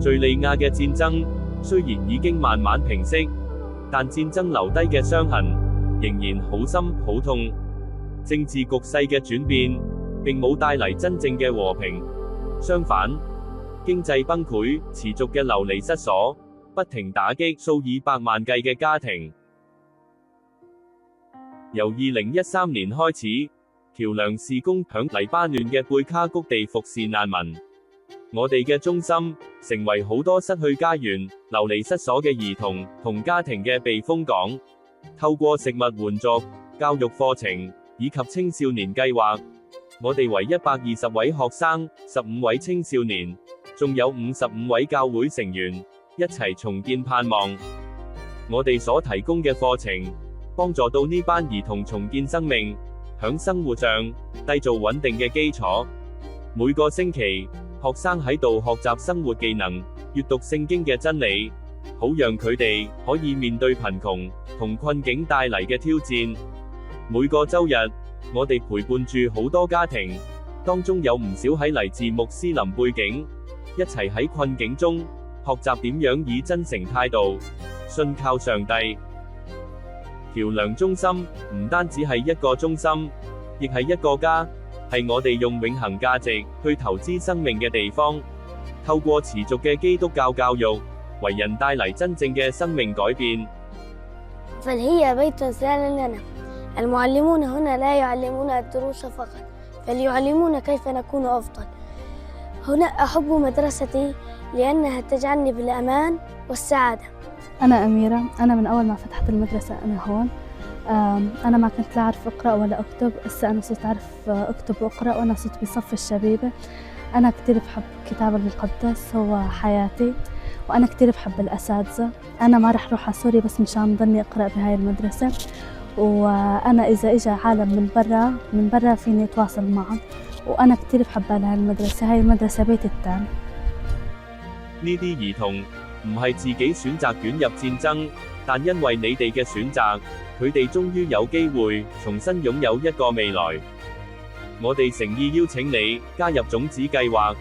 敘利亞嘅戰爭雖然已經慢慢平息，但戰爭留低嘅傷痕仍然好深好痛。政治局勢嘅轉變並冇帶嚟真正嘅和平，相反，經濟崩潰、持續嘅流離失所，不停打擊數以百萬計嘅家庭。由2013年開始，橋梁事工響黎巴嫩嘅貝卡谷地服侍難民。我哋嘅中心成為好多失去家園、流離失所嘅兒童同家庭嘅避風港。透過食物援助、教育課程以及青少年計劃，我哋為120位學生、15位青少年，仲有55位教會成員，一齊重建盼望。我哋所提供嘅課程，幫助到呢班兒童重建生命，響生活上締造穩定嘅基礎。每個星期，學生喺度學習生活技能，閱讀聖經嘅真理，好讓佢哋可以面對貧窮同困境帶嚟嘅挑戰。每個週日，我哋陪伴住好多家庭，當中有唔少喺嚟自穆斯林背景，一齊喺困境中學習點樣以真誠態度信靠上帝。橋梁中心唔單止係一個中心，亦係一個家，係我哋用永恆價值去投資生命嘅地方。透過持續嘅基督教教育，為人帶嚟真正嘅生命改變。فهي بيت رسالة لنا. المعلمون هنا لا يعلمون الدروس فقط، بل يعلمون كيف نكون أفضل. هنا أحب مدرستي لأنها تجعلني بالأمان والسعادة. أنا أميرة، أنا من أول ما فتحت المدرسة أنا هون. أنا ما كنت لا أعرف أقرأ ولا أكتب، هسه أنا صرت أعرف أكتب وأقرأ، وأنا صرت بصف الشبيبة. أنا كتير بحب الكتاب المقدس، هو حياتي، وأنا كتير بحب الأساتذة. أنا ما رح أروح على سوريا بس مشان ضلني أقرأ بهاي المدرسة، وأنا إذا إجا عالم من برا فيني أتواصل معهم، وأنا كتير بحب هاي المدرسة. هاي المدرسة بيتي الثاني.呢啲兒童唔係自己選擇捲入戰爭，但因為你哋嘅選擇，佢哋終於有機會重新擁有一個未來。我哋誠意邀請你加入種子計劃，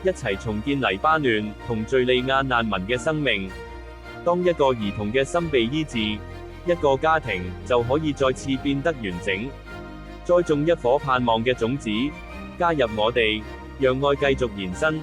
一齊重建黎巴嫩同敘利亞難民嘅生命。當一個兒童嘅心被醫治，一個家庭就可以再次變得完整。栽種一顆盼望嘅種子，加入我哋，讓愛繼續延伸。